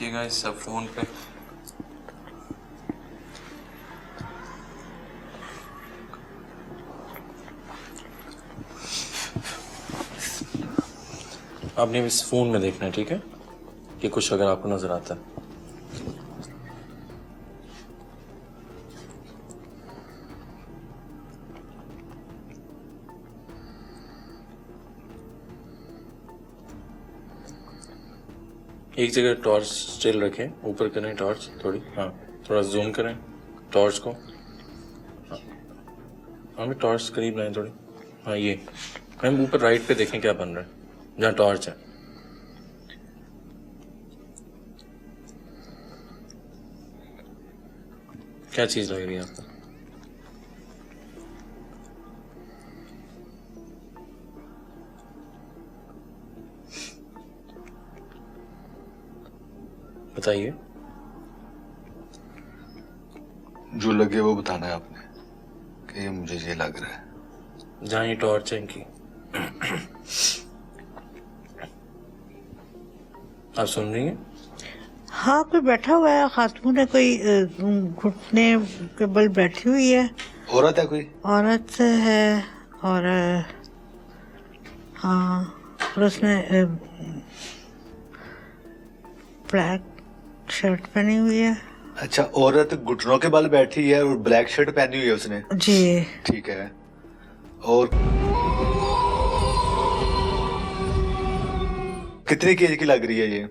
देखिएगा इस सब फोन पे। आपने इस फोन में देखना है, ठीक है, कि कुछ अगर आपको नजर आता है। एक जगह टॉर्च स्टिल रखें, ऊपर करें टॉर्च थोड़ी, हाँ थोड़ा जूम करें टॉर्च को, हाँ टॉर्च करीब लाएं थोड़ी, हाँ ये मैम ऊपर राइट पे देखें क्या बन रहा है जहाँ टॉर्च है। क्या चीज लग रही है आपको? बताइए। जो लगे वो बताना है आपने कि ये मुझे ये लग रहा है। जहाँ ये टॉर्च है इनकी, आप सुन रही हैं? हाँ, कोई बैठा हुआ है, खातून है, कोई घुटने के बल बैठी हुई है। औरत है कोई? औरत है और हाँ, और उसने ब्लैक शर्ट पहनी हुई है। अच्छा, औरत घुटनों के बल बैठी है और ब्लैक शर्ट पहनी हुई है उसने। जी ठीक है। और कितनी केज की लग रही है ये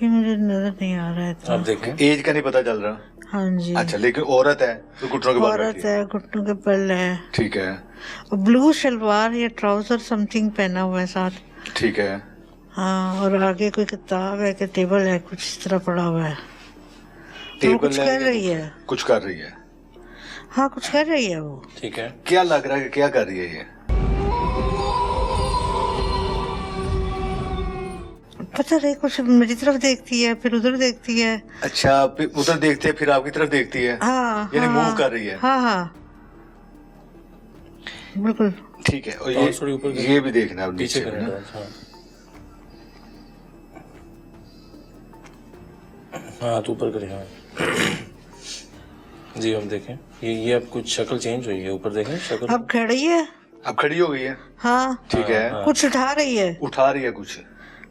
मुझे नजर नहीं आ रहा है आप देखें। एज का नहीं पता चल रहा। हाँ जी। अच्छा, लेकिन औरत है तो घुटनों के बल औरत बैठी है। है, घुटनों के बल है। ठीक है। और ब्लू शलवार या ट्राउजर समथिंग पहना हुआ है साथ। ठीक है। हाँ, और आगे कोई किताब है कि टेबल है, कुछ इस तरह पड़ा हुआ है। तो टेबल कुछ कर रही है। कुछ कर रही है। हाँ, कुछ कर रही है वो। ठीक है। क्या लग रहा है कि क्या कर रही है ये? पता नहीं, कुछ मेरी तरफ देखती है फिर उधर देखती है। अच्छा, फिर उधर देखते है फिर आपकी तरफ देखती है। हाँ, यानी हाँ, मूव कर रही है। हाँ हाँ बिल्कुल। ठीक है। और थोड़ी ऊपर ये भी देखना है पीछे नीचे में करें ना। टॉर्च, हाँ हाँ तो ऊपर करें, हाँ जी हम देखें ये अब कुछ शक्ल चेंज हुई है, ऊपर देखें शक्ल। अब खड़ी है। अब खड़ी हो गई है। हाँ, ठीक है। हाँ। कुछ उठा रही है। उठा रही है कुछ।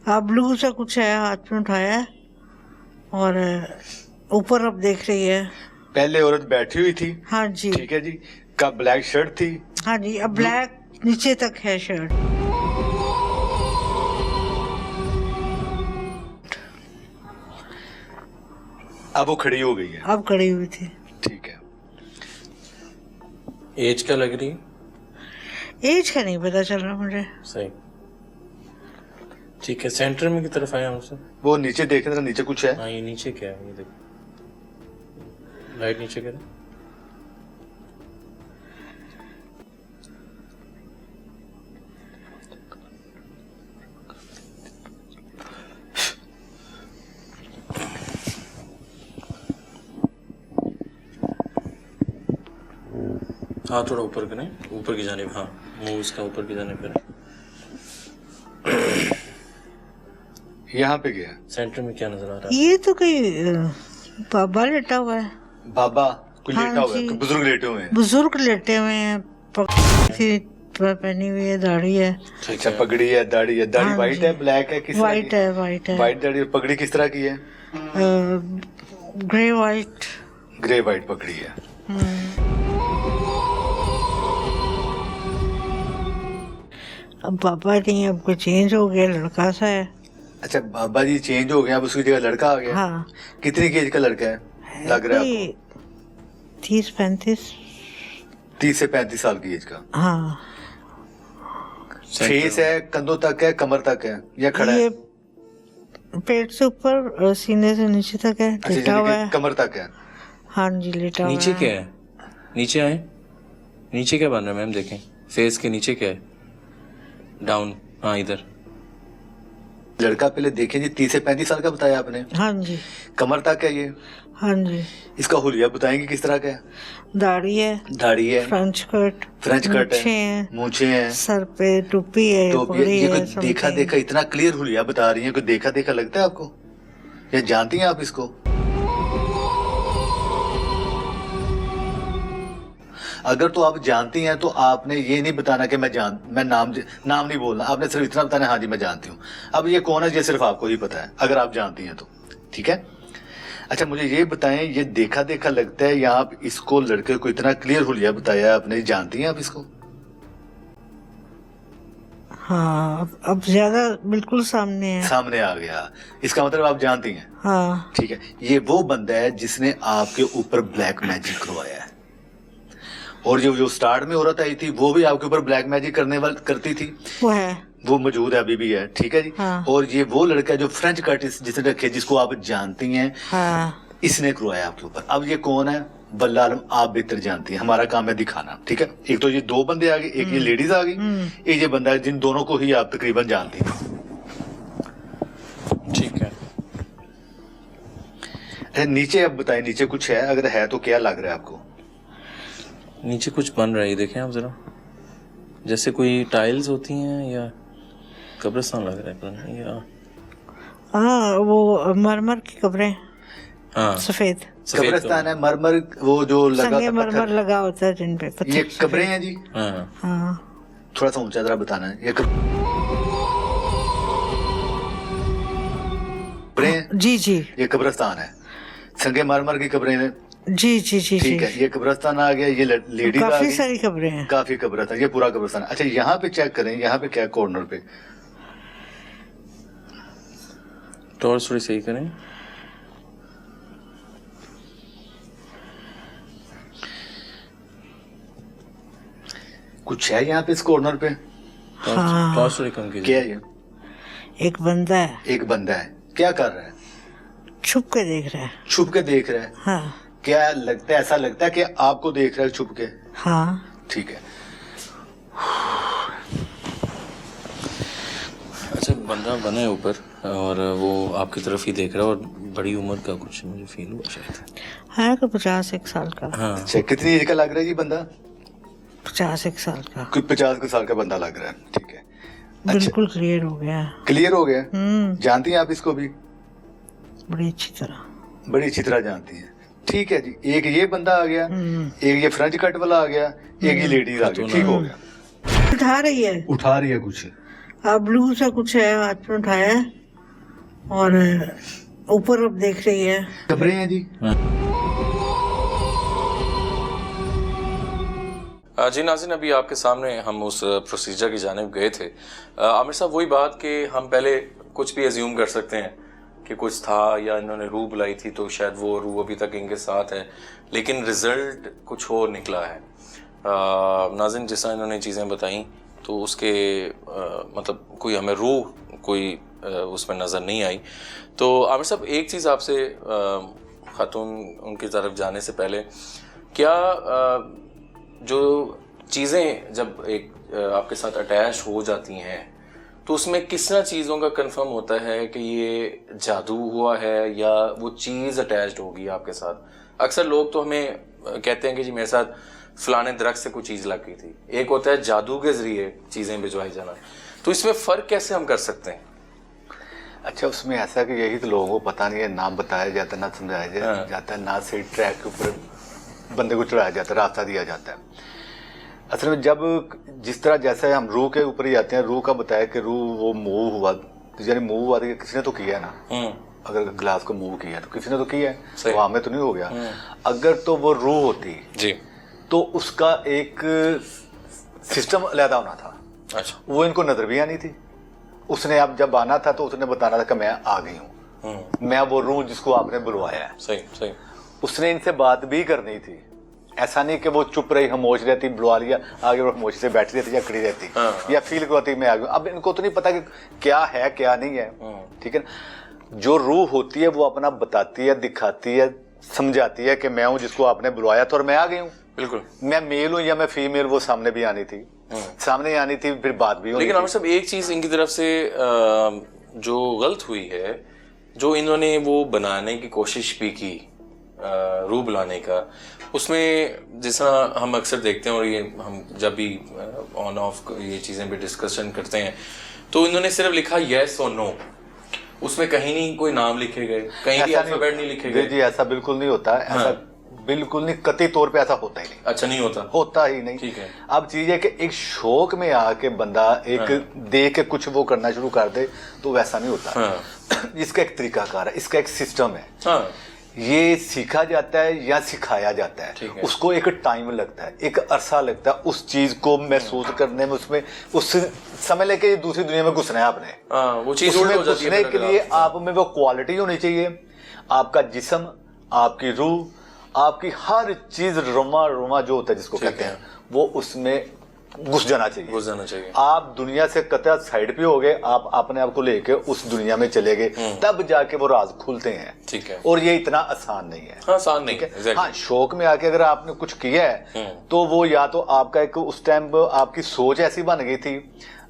हाँ, ब्लू सा कुछ है, हाथ में उठाया है और ऊपर अब देख रही है। पहले औरत बैठी हुई थी। हाँ जी। ठीक है जी। का ब्लैक शर्ट थी। हाँ जी, अब ब्लैक नीचे तक है शर्ट। अब वो खड़ी हो गई है। अब खड़ी हुई थी। ठीक है। एज क्या लग रही है? एज का नहीं पता चल रहा मुझे। सही, ठीक है। सेंटर में की तरफ आया हमसे। वो नीचे देखने का, नीचे कुछ है। हाँ ये नीचे क्या है, ये देखो लाइट नीचे करें। हाँ थोड़ा ऊपर करें, ऊपर की जानिब, हाँ मुंह इसका ऊपर की जानिब करें। यहाँ पे गया। सेंटर में क्या नजर आ रहा है? ये तो कोई बाबा लेटा हुआ है। बाबा कोई हाँ लेटा हुआ है, जी। कोई बुजुर्ग लेटे हुए हैं। बुजुर्ग लेटे हुए हैं, पहनी हुई है, दाढ़ी है। अच्छा, पगड़ी है, दाढ़ी है। दाढ़ी हाँ व्हाइट जी। है, ब्लैक है, किस तरह वाइट की? है, वाइट है। व्हाइट दाढ़ी। और पगड़ी किस तरह की है? Grey white. ग्रे व्हाइट पगड़ी है। अब बाबा नहीं, अब कोई चेंज हो गया, लड़का सा है। अच्छा, बाबा जी चेंज हो गए, अब उसकी जगह लड़का आ गया। हाँ। कितनी एज का लड़का है लग रहा है कोई आपको? 30-35। 30 से 35 साल की एज का। हाँ। फेस है, कंधों तक है, कमर तक है, या खड़ा ये है? पेट से ऊपर, सीने से नीचे तक है, अच्छा, लेटा यानी हुआ कि है। कमर तक है। हाँ जी, लेटा हुआ है। नीचे क्या है? नीचे आए, नीचे क्या बन रहा है मैम? देखें फेस के नीचे क्या है? डाउन, हाँ इधर। लड़का पहले देखें जी, 30 से 35 साल का बताया आपने। हाँ जी। कमर तक है ये। हाँ जी। इसका हुलिया बताएंगे किस तरह का है? दाढ़ी है, दाढ़ी है, फ्रेंच कट, फ्रेंच कट मूंछें है, हैं, मूंछें हैं। सर पे टोपी है, तो पगड़ी ये है, कोई देखा something। देखा इतना क्लियर हुलिया बता रही है, कोई देखा देखा लगता है आपको? ये जानती हैं आप इसको? अगर तो आप जानती हैं तो आपने ये नहीं बताना कि मैं नाम नहीं बोलना, आपने सिर्फ इतना बताना हाँ जी मैं जानती हूँ। अब ये कौन है ये सिर्फ आपको ही पता है, अगर आप जानती हैं तो ठीक है। अच्छा मुझे ये बताएं, ये देखा देखा लगता है या आप इसको लड़के को इतना क्लियर हुलिया बताया आपने, जानती हैं आप इसको? हाँ अब ज्यादा बिल्कुल सामने है। सामने आ गया, इसका मतलब आप जानती हैं। हाँ ठीक है, ये वो बंदा है जिसने आपके ऊपर ब्लैक मैजिक करवाया है, और जो स्टार्ट में औरत आई थी वो भी आपके ऊपर ब्लैक मैजिक करती थी, वो है, वो मौजूद है, अभी भी है। ठीक है जी। हाँ। और ये वो लड़का जो फ्रेंच कट जिसने रखे, जिसको आप जानती हैं, हाँ इसने करवाया आपके ऊपर। अब ये कौन है बल्ला आलम, आप बेहतर जानती हैं, हमारा काम है दिखाना। ठीक है, एक तो ये दो बंदे आ गए, एक ये लेडीज आ गई, एक ये बंदा है जिन दोनों को ही आप तकरीबन जानती हैं। ठीक है। नीचे अब बताएं, नीचे कुछ है? अगर है तो क्या लग रहा है आपको? नीचे कुछ बन रहा है, देखें आप जरा, जैसे कोई टाइल्स होती हैं या कब्रिस्तान लग रहा है या हाँ वो मरमर की कब्रें, हाँ सफेद कब्रिस्तान है, मरमर वो जो लगा संगे था मरमर पत्थर, लगा होता है जिन पे पत्थर। ये कब्रें हैं जी। हाँ हाँ थोड़ा सा ऊंचा जरा बताना है, ये कब्रें हैं? जी जी ये कब्रिस्तान है, संगे मरमर की कब्रें हैं। जी जी जी ठीक जी। है, ये कब्रिस्तान आ गया, ये लेडीज आ काफी गई, सारी कब्रें हैं। काफी कब्रिस्तान, ये पूरा कब्रिस्तान। अच्छा यहाँ पे चेक करें, यहाँ पे क्या कॉर्नर पे? टॉर्च थोड़ी सही करें। कुछ है यहाँ पे इस कॉर्नर पे? हाँ टॉर्च थोड़ी कम कीजिए। क्या है ये? एक बंदा है, एक बंदा है, क्या कर रहा है? छुप के देख रहा है। छुप के देख रहा है? हाँ क्या लगता है, ऐसा लगता है कि आपको देख रहा है छुप के? हाँ ठीक है। अच्छा बंदा बना है ऊपर और वो आपकी तरफ ही देख रहा है, और बड़ी उम्र का कुछ मुझे फील हुआ शायद। है कि 51 साल का। हाँ अच्छा कितनी एज का लग रहा है जी बंदा? 51 साल का, कोई 50 साल का बंदा लग रहा है। ठीक है, बिल्कुल क्लियर हो गया। क्लियर हो गया। जानती हैं आप इसको भी? बड़ी अच्छी तरह। बड़ी अच्छी तरह जानती हैं। ठीक है जी, एक ये बंदा आ गया, एक ये फ्रेंच कट वाला आ गया, एक ये लेडीज आ गई। ठीक हो गया। उठा रही है, उठा रही है कुछ, ब्लू सा कुछ है, हाथ में उठाया है और ऊपर अब देख रही है। कब्रें हैं जी। जी नाज़रीन, अभी आपके सामने हम उस प्रोसीजर की जानिब गए थे। आमिर साहब, वही बात कि हम पहले कुछ भी अज्यूम कर सकते हैं कि कुछ था, या इन्होंने रूह बुलाई थी तो शायद वो रूह अभी तक इनके साथ है, लेकिन रिजल्ट कुछ और निकला है। नाज़रीन, जिस तरह इन्होंने चीज़ें बताई तो उसके मतलब कोई हमें रूह कोई उसमें नज़र नहीं आई। तो आमिर साहब, एक चीज़ आपसे ख़ातून उनकी तरफ जाने से पहले, क्या जो चीज़ें जब एक आपके साथ अटैच हो जाती हैं तो उसमें किस तरह चीज़ों का कंफर्म होता है कि ये जादू हुआ है या वो चीज़ अटैच्ड होगी आपके साथ? अक्सर लोग तो हमें कहते हैं कि जी मेरे साथ फलाने दरख्त से कोई चीज़ लग गई थी। एक होता है जादू के ज़रिए चीज़ें भिजवाई जाना, तो इसमें फ़र्क कैसे हम कर सकते हैं? अच्छा, उसमें ऐसा कि यही तो लोगों को पता नहीं है, ना बताया जाता, ना समझाया जाता है, ना सही ट्रैक के ऊपर बंदे को चढ़ाया जाता है, रास्ता दिया जाता है। असल में जब जिस तरह जैसे हम रूह के ऊपर ही आते हैं, रूह का बताया कि रूह वो मूव हुआ, तो यानी मूव हुआ तो किसी ने तो किया है ना। अगर ग्लास को मूव किया तो किसी ने तो किया है, तो हमें तो नहीं हो गया। अगर तो वो रूह होती जी तो उसका एक सिस्टम अलहदा होना था। अच्छा, वो इनको नजर भी आनी थी। उसने अब जब आना था तो उसने बताना था कि मैं आ गई हूँ, मैं वो रूह जिसको आपने बुलवाया है। सही सही। उसने इनसे बात भी करनी थी, ऐसा नहीं कि वो चुप रही, खामोश रहती, बुलवा लिया, आगे वो खामोशी से बैठी रहती या खड़ी रहती या फील करवाती मैं आ गई। अब इनको तो नहीं पता कि क्या है क्या नहीं है। ठीक है ना, जो रूह होती है वो अपना बताती है, दिखाती है, समझाती है कि मैं हूँ जिसको आपने बुलवाया था और मैं आ गई हूँ। बिल्कुल, मैं मेल हूँ या मैं फीमेल, वो सामने भी आनी थी, सामने आनी थी, फिर बात भी होनी। लेकिन आमिर साहब, एक चीज़ इनकी तरफ से जो गलत हुई है, जो इन्होंने वो बनाने की कोशिश भी की रूह बुलाने का, उसमें जिस तरह हम अक्सर देखते हैं और ये हम जब भी ऑन ऑफ ये चीज़ें भी डिस्कशन करते हैं तो इन्होंने सिर्फ लिखा येस और नो। उसमें कहीं नहीं कोई नाम लिखे गए, कहीं भी अल्फाबेट नहीं लिखे गए? जी ऐसा बिल्कुल नहीं होता है, ऐसा बिल्कुल नहीं, कतई तौर पे ऐसा होता ही नहीं। अच्छा, नहीं होता? होता ही नहीं। ठीक है। अब चीज है कि एक शौक में आके बंदा एक देख के कुछ वो करना शुरू कर दे तो वैसा नहीं होता। इसका एक तरीकाकार है, इसका एक सिस्टम है। ये सीखा जाता है या सिखाया जाता है, उसको एक टाइम लगता है, एक अरसा लगता है उस चीज को महसूस करने में, उसमें उस समय लेके दूसरी दुनिया में घुसना है आपने। वो चीज उसमें घुसने के लिए आप में वो क्वालिटी होनी चाहिए, आपका जिस्म, आपकी रूह, आपकी हर चीज रोमा रोमा जो होता है जिसको कहते हैं, वो उसमें घुस जाना चाहिए। आप दुनिया से कतई साइड पे हो गए, आप अपने आप को लेके उस दुनिया में चले गए, तब जाके वो राज खुलते हैं। ठीक है। और ये इतना आसान नहीं है। आसान नहीं है। हाँ, शौक में आके अगर आपने कुछ किया है तो वो या तो आपका एक उस टाइम आपकी सोच ऐसी बन गई थी,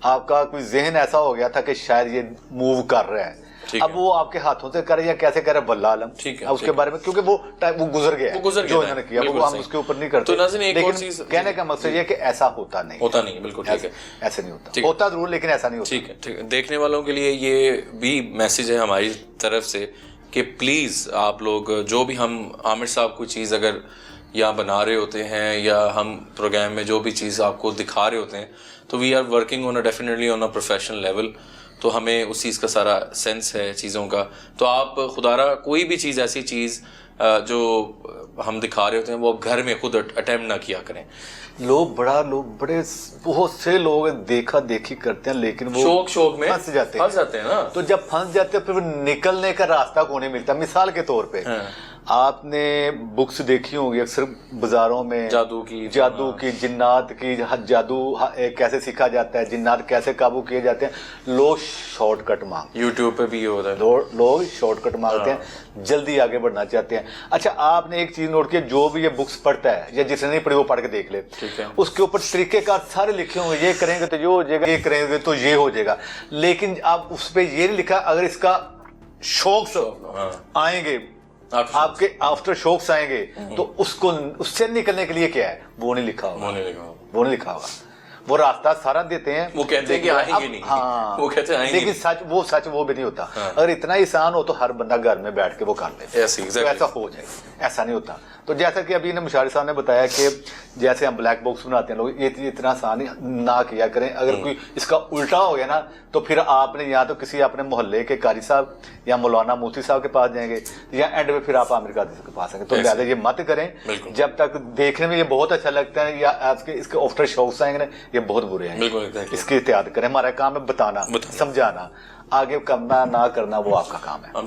आपका कोई जहन ऐसा हो गया था कि शायद ये मूव कर रहा है, अब वो आपके हाथों से करे या कैसे करे वल्लाह आलम। ठीक है। उसके बारे में क्योंकि वो टाइम वो गुजर गया है, जो इन्होंने किया वो हम उसके ऊपर नहीं करते। तो नाज़रीन, एक और चीज कहने का मकसद ये कि ऐसा होता नहीं, बिल्कुल ठीक है, ऐसे नहीं होता, होता जरूर लेकिन ऐसा नहीं होता। ठीक है, ठीक है। देखने वालों के लिए ये भी मैसेज है हमारी तरफ से कि प्लीज आप लोग जो भी, हम आमिर साहब कोई चीज अगर यहाँ बना रहे होते हैं या हम प्रोग्राम में जो भी चीज़ आपको दिखा रहे होते हैं, तो we are working on definitely on a professional level, तो हमें उस चीज़ का सारा सेंस है चीज़ों का। तो आप खुदारा कोई भी चीज़, ऐसी चीज़ जो हम दिखा रहे होते हैं, वो घर में खुद अटेम्प्ट ना किया करें। लोग बड़े बहुत से लोग देखा देखी करते हैं, लेकिन वो शौक में फंस जाते हैं ना। तो जब फंस जाते हैं फिर निकलने का रास्ता को नहीं मिलता। मिसाल के तौर पे आपने बुक्स देखी होंगी अक्सर बाजारों में, जादू की, जिन्नात की, जादू कैसे सीखा जाता है, जिन्नात कैसे काबू किए जाते हैं। लोग शॉर्टकट मांगते हैं, यूट्यूब पे भी ये होता है, लोग शॉर्टकट मांगते हैं, जल्दी आगे बढ़ना चाहते हैं। अच्छा, आपने एक चीज नोट की, जो भी ये बुक्स पढ़ता है या जिसने नहीं पढ़ी वो पढ़ के देख ले, उसके ऊपर तरीकेकार सारे लिखे होंगे, ये करेंगे तो ये हो जाएगा, ये करेंगे तो ये हो जाएगा, लेकिन आप उस पर ये नहीं लिखा अगर इसका शौक आएंगे, आपके आफ्टर शॉक्स आएंगे, तो उसको उससे निकलने के लिए क्या है वो नहीं लिखा होगा। वो रास्ता सारा देते हैं, वो कहते हैं कि आएंगे नहीं। हाँ, वो कहते हैं आएंगे, लेकिन सच वो भी नहीं होता। अगर इतना आसान हो तो हर बंदा घर में बैठ के वो कर ले, तो ऐसा हो जाए, ऐसा नहीं होता। तो जैसा कि अभी मुशारी साहब ने बताया कि जैसे हम ब्लैक बॉक्स बनाते हैं लोग, ये इतना आसान ना किया करें। अगर कोई इसका उल्टा हो गया ना, तो फिर आपने या तो किसी अपने मोहल्ले के कारी साहब या मौलाना मुफ्ती साहब के पास जाएंगे, या एंड में फिर आप आमिर कादिर के पास आएंगे। तो लिहाजा ये मत करें। जब तक देखने में ये बहुत अच्छा लगता है, या आपके इसके आफ्टर शौक्स आएंगे ना, ये बहुत बुरे हैं। इसकी एहतियात करें। हमारा काम है बताना, समझाना, आगे करना ना करना वो आपका काम है।